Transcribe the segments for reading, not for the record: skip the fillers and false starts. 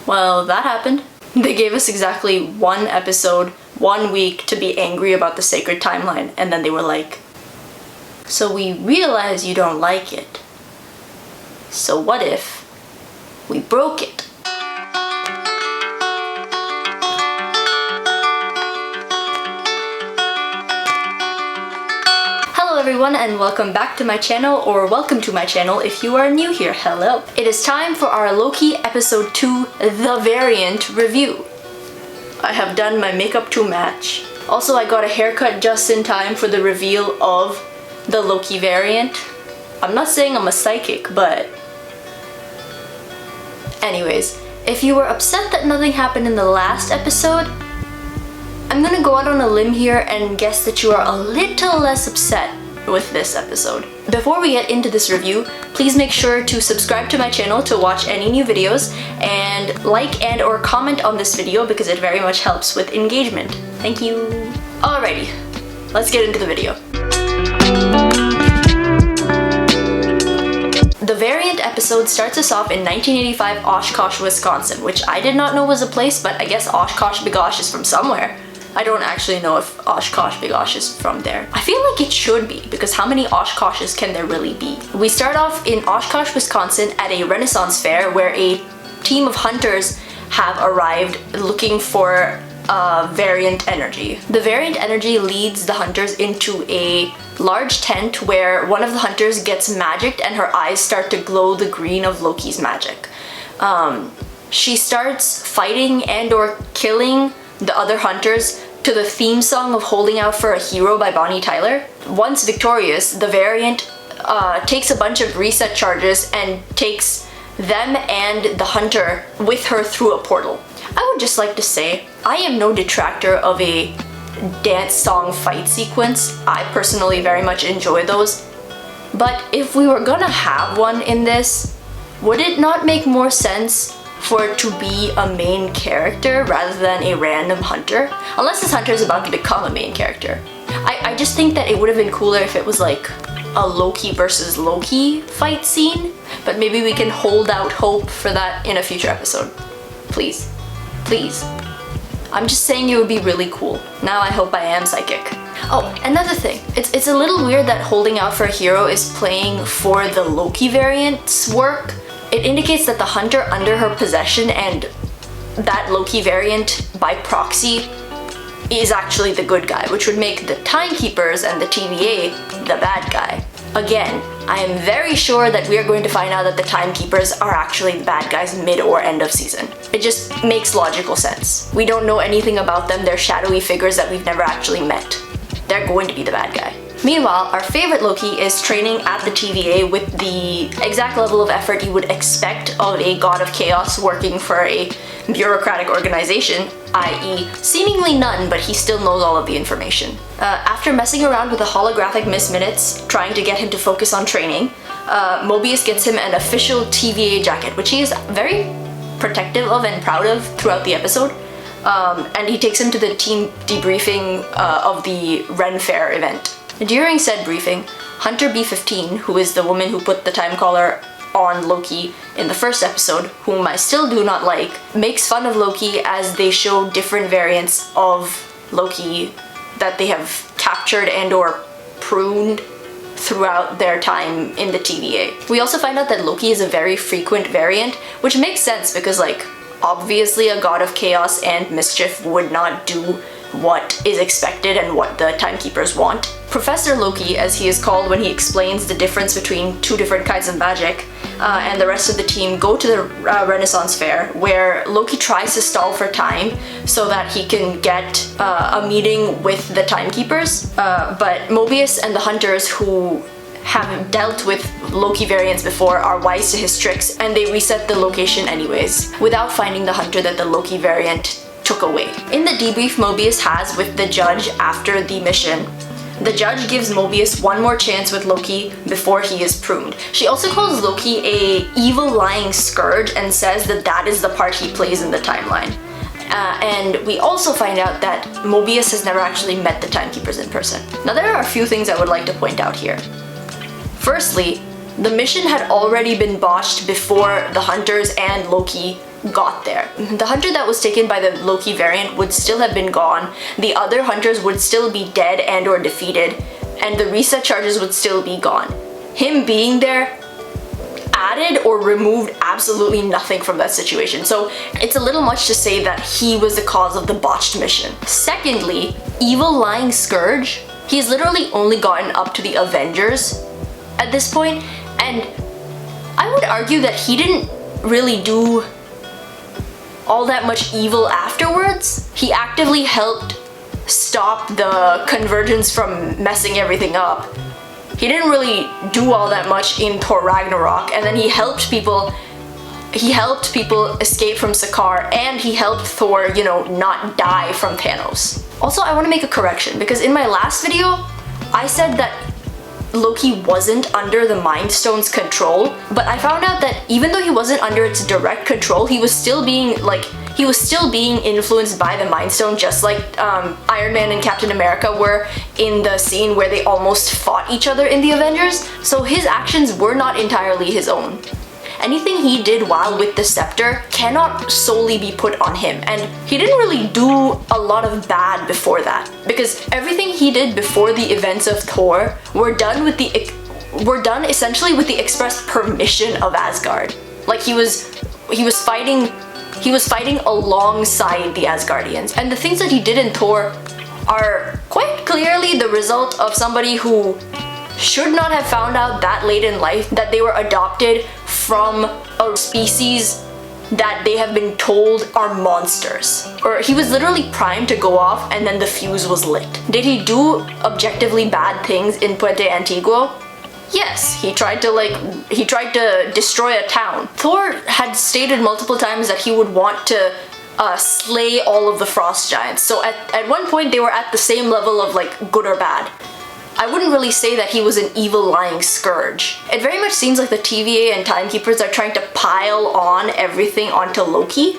Well, that happened. They gave us exactly 1 episode, 1 week to be angry about the sacred timeline, and then they were like, so we realize you don't like it. So what if we broke it? Hello everyone and welcome back to my channel, or welcome to my channel if you are new here. Hello. It is time for our Loki episode 2, The Variant review. I have done my makeup to match. Also, I got a haircut just in time for the reveal of the Loki variant. I'm not saying I'm a psychic, but anyways, if you were upset that nothing happened in the last episode, I'm gonna go out on a limb here and guess that you are a little less upset with this episode. Before we get into this review, please make sure to subscribe to my channel to watch any new videos, and like and or comment on this video because it very much helps with engagement. Thank you. Alrighty, let's get into the video. The Variant episode starts us off in 1985 Oshkosh, Wisconsin, which I did not know was a place, but I guess Oshkosh B'gosh is from somewhere. I don't actually know if Oshkosh B'gosh is from there. I feel like it should be, because how many Oshkoshes can there really be? We start off in Oshkosh, Wisconsin at a Renaissance fair where a team of hunters have arrived looking for variant energy. The variant energy leads the hunters into a large tent where one of the hunters gets magicked and her eyes start to glow the green of Loki's magic. She starts fighting and or killing the other hunters to the theme song of Holding Out for a Hero by Bonnie Tyler. Once victorious, the variant takes a bunch of reset charges and takes them and the hunter with her through a portal. I would just like to say, I am no detractor of a dance song fight sequence. I personally very much enjoy those. But if we were gonna have one in this, would it not make more sense for it to be a main character rather than a random hunter? Unless this hunter is about to become a main character. I just think that it would have been cooler if it was like a Loki versus Loki fight scene, but maybe we can hold out hope for that in a future episode. Please. Please. I'm just saying it would be really cool. Now I hope I am psychic. Oh, another thing. It's a little weird that Holding Out for a Hero is playing for the Loki variant's work. It indicates that the hunter under her possession and that Loki variant by proxy is actually the good guy, which would make the Timekeepers and the TVA the bad guy. Again, I am very sure that we are going to find out that the Timekeepers are actually the bad guys mid or end of season. It just makes logical sense. We don't know anything about them, they're shadowy figures that we've never actually met. They're going to be the bad guy. Meanwhile, our favorite Loki is training at the TVA with the exact level of effort you would expect of a god of chaos working for a bureaucratic organization, i.e. seemingly none, but he still knows all of the information. After messing around with the holographic Miss Minutes, trying to get him to focus on training, Mobius gets him an official TVA jacket, which he is very protective of and proud of throughout the episode. And he takes him to the team debriefing of the Ren Fair event. During said briefing, Hunter B-15, who is the woman who put the time collar on Loki in the first episode, whom I still do not like, makes fun of Loki as they show different variants of Loki that they have captured and or pruned throughout their time in the TVA. We also find out that Loki is a very frequent variant, which makes sense because, like, obviously a god of chaos and mischief would not do what is expected and what the Timekeepers want. Professor Loki, as he is called when he explains the difference between two different kinds of magic, and the rest of the team go to the Renaissance Fair, where Loki tries to stall for time so that he can get a meeting with the Timekeepers, but Mobius and the hunters who have dealt with Loki variants before are wise to his tricks, and they reset the location anyways, without finding the hunter that the Loki variant took away. In the debrief Mobius has with the judge after the mission, the judge gives Mobius one more chance with Loki before he is pruned. She also calls Loki a evil lying scourge and says that that is the part he plays in the timeline. And we also find out that Mobius has never actually met the Timekeepers in person. Now there are a few things I would like to point out here. Firstly, the mission had already been botched before the hunters and Loki got there. The hunter that was taken by the Loki variant would still have been gone, the other hunters would still be dead and or defeated, and the reset charges would still be gone. Him being there added or removed absolutely nothing from that situation. So it's a little much to say that he was the cause of the botched mission. Secondly, evil lying Scourge, he's literally only gotten up to the Avengers at this point, and I would argue that he didn't really do all that much evil afterwards. He actively helped stop the Convergence from messing everything up. He didn't really do all that much in Thor Ragnarok, and then he helped people escape from Sakaar, and he helped Thor, you know, not die from Thanos. Also, I want to make a correction, because in my last video, I said that Loki wasn't under the Mind Stone's control, but I found out that even though he wasn't under its direct control, he was still being influenced by the Mind Stone, just like Iron Man and Captain America were in the scene where they almost fought each other in the Avengers. So his actions were not entirely his own. Anything he did while with the scepter cannot solely be put on him, and he didn't really do a lot of bad before that, because everything he did before the events of Thor were done essentially with the express permission of Asgard. Like he was fighting alongside the Asgardians, and the things that he did in Thor are quite clearly the result of somebody who should not have found out that late in life that they were adopted from a species that they have been told are monsters. Or he was literally primed to go off and then the fuse was lit. Did he do objectively bad things in Puente Antiguo? Yes, he tried to destroy a town. Thor had stated multiple times that he would want to slay all of the frost giants. So at one point they were at the same level of like good or bad. I wouldn't really say that he was an evil lying Scourge. It very much seems like the TVA and Timekeepers are trying to pile on everything onto Loki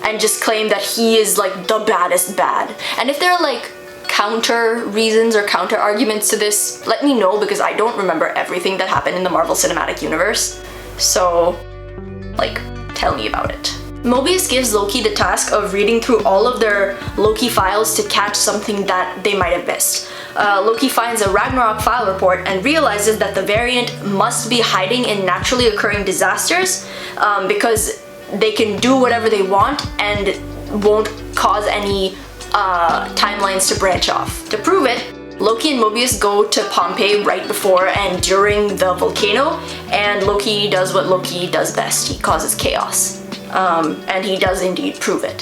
and just claim that he is like the baddest bad. And if there are like counter reasons or counter arguments to this, let me know, because I don't remember everything that happened in the Marvel Cinematic Universe. So, like, tell me about it. Mobius gives Loki the task of reading through all of their Loki files to catch something that they might have missed. Loki finds a Ragnarok file report and realizes that the variant must be hiding in naturally occurring disasters because they can do whatever they want and won't cause any timelines to branch off. To prove it, Loki and Mobius go to Pompeii right before and during the volcano, and Loki does what Loki does best. He causes chaos. And he does indeed prove it.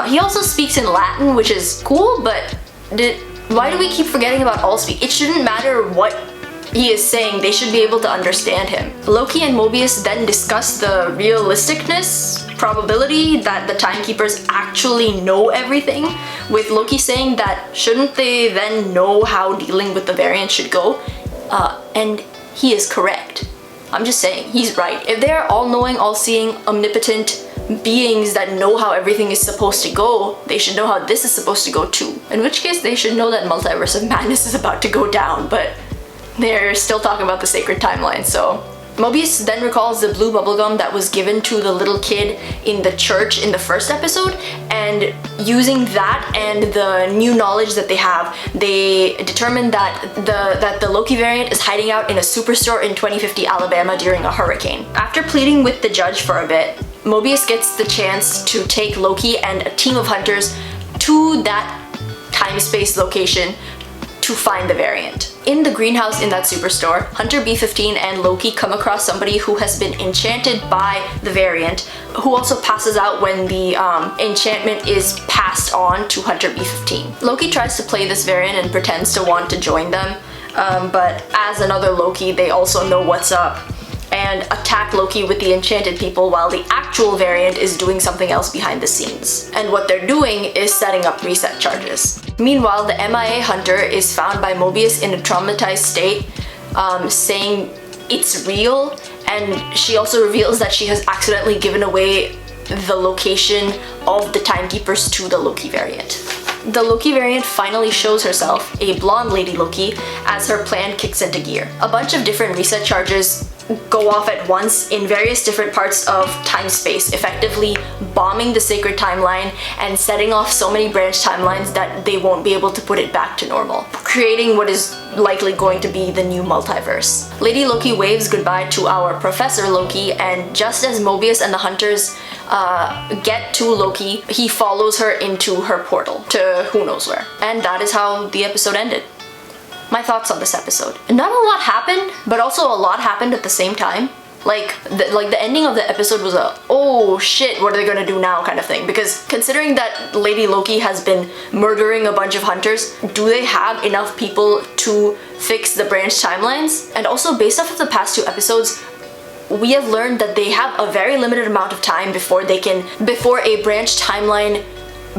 He also speaks in Latin, which is cool, but why do we keep forgetting about Allspeak? It shouldn't matter what he is saying, they should be able to understand him. Loki and Mobius then discuss the realisticness, probability that the Timekeepers actually know everything, with Loki saying that shouldn't they then know how dealing with the variant should go? And he is correct. I'm just saying, he's right. If they're all-knowing, all-seeing, omnipotent beings that know how everything is supposed to go, they should know how this is supposed to go too. In which case, they should know that Multiverse of Madness is about to go down, but they're still talking about the sacred timeline, so. Mobius then recalls the blue bubblegum that was given to the little kid in the church in the first episode, and using that and the new knowledge that they have, they determined that the Loki variant is hiding out in a superstore in 2050 Alabama during a hurricane. After pleading with the judge for a bit, Mobius gets the chance to take Loki and a team of hunters to that time-space location to find the variant. In the greenhouse in that superstore, Hunter B-15 and Loki come across somebody who has been enchanted by the variant, who also passes out when the enchantment is passed on to Hunter B-15. Loki tries to play this variant and pretends to want to join them, but as another Loki, they also know what's up and attack Loki with the enchanted people while the actual variant is doing something else behind the scenes. And what they're doing is setting up reset charges. Meanwhile, the MIA Hunter is found by Mobius in a traumatized state, saying it's real, and she also reveals that she has accidentally given away the location of the Timekeepers to the Loki variant. The Loki variant finally shows herself, a blonde lady Loki, as her plan kicks into gear. A bunch of different reset charges go off at once in various different parts of time-space, effectively bombing the sacred timeline and setting off so many branch timelines that they won't be able to put it back to normal, creating what is likely going to be the new multiverse. Lady Loki waves goodbye to our Professor Loki, and just as Mobius and the Hunters get to Loki, he follows her into her portal to who knows where. And that is how the episode ended. My thoughts on this episode. Not a lot happened, but also a lot happened at the same time. Like the ending of the episode was a, oh shit, what are they gonna do now kind of thing. Because considering that Lady Loki has been murdering a bunch of hunters, do they have enough people to fix the branch timelines? And also based off of the past 2 episodes, we have learned that they have a very limited amount of time before a branch timeline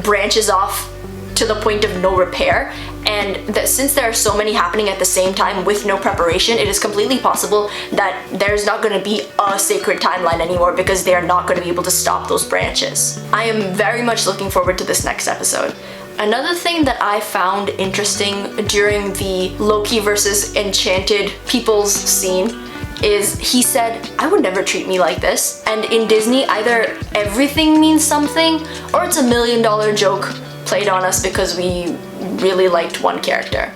branches off to the point of no repair, and that since there are so many happening at the same time with no preparation, it is completely possible that there's not going to be a sacred timeline anymore because they are not going to be able to stop those branches. I am very much looking forward to this next episode. Another thing that I found interesting during the Loki versus Enchanted Peoples scene is he said, "I would never treat me like this." And in Disney, either everything means something or it's a $1 million joke played on us because we really liked one character.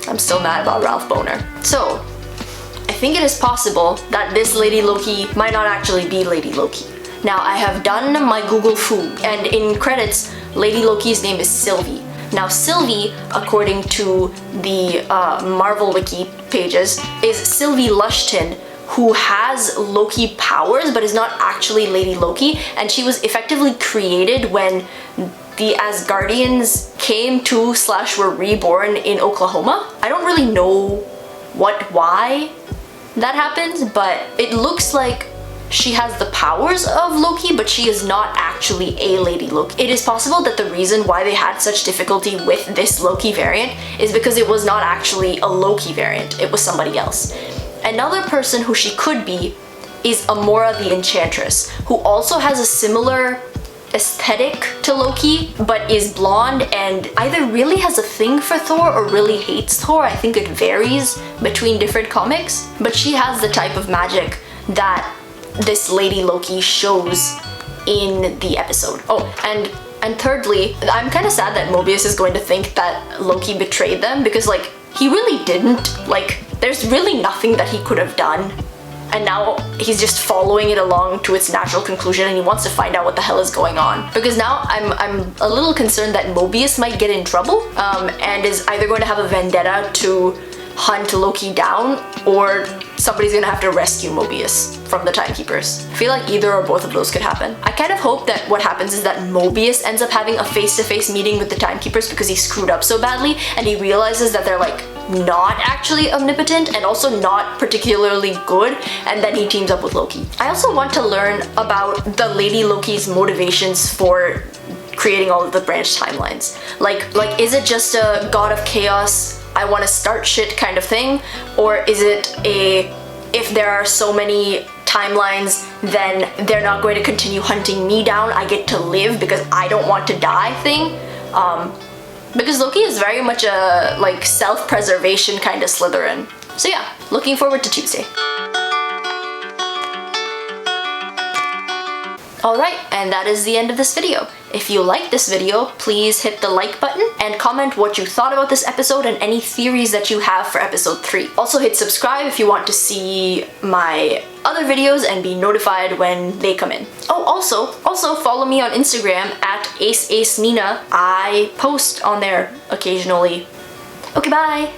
I'm still mad about Ralph Boner. So, I think it is possible that this Lady Loki might not actually be Lady Loki. Now, I have done my Google Foo, and in credits, Lady Loki's name is Sylvie. Now, Sylvie, according to the Marvel Wiki pages, is Sylvie Lushton, who has Loki powers but is not actually Lady Loki, and she was effectively created when the Asgardians came to / were reborn in Oklahoma. I don't really know why that happens, but it looks like she has the powers of Loki, but she is not actually a Lady Loki. It is possible that the reason why they had such difficulty with this Loki variant is because it was not actually a Loki variant, it was somebody else. Another person who she could be is Amora the Enchantress, who also has a similar aesthetic to Loki, but is blonde and either really has a thing for Thor or really hates Thor. I think it varies between different comics, but she has the type of magic that this Lady Loki shows in the episode. Oh, and thirdly, I'm kind of sad that Mobius is going to think that Loki betrayed them, because like, he really didn't. Like, there's really nothing that he could have done. And now he's just following it along to its natural conclusion, and he wants to find out what the hell is going on. Because now I'm a little concerned that Mobius might get in trouble and is either going to have a vendetta to hunt Loki down, or somebody's gonna have to rescue Mobius from the Timekeepers. I feel like either or both of those could happen. I kind of hope that what happens is that Mobius ends up having a face-to-face meeting with the Timekeepers because he screwed up so badly, and he realizes that they're like not actually omnipotent and also not particularly good, and then he teams up with Loki. I also want to learn about the Lady Loki's motivations for creating all of the branch timelines. Like is it just a god of chaos, I want to start shit kind of thing, or is it a, if there are so many timelines, then they're not going to continue hunting me down, I get to live because I don't want to die thing? Because Loki is very much a like self-preservation kind of Slytherin. So yeah, looking forward to Tuesday. Alright, and that is the end of this video. If you liked this video, please hit the like button and comment what you thought about this episode and any theories that you have for episode 3. Also hit subscribe if you want to see my other videos and be notified when they come in. Oh, also follow me on Instagram at AceAceNina. I post on there occasionally. Okay, bye!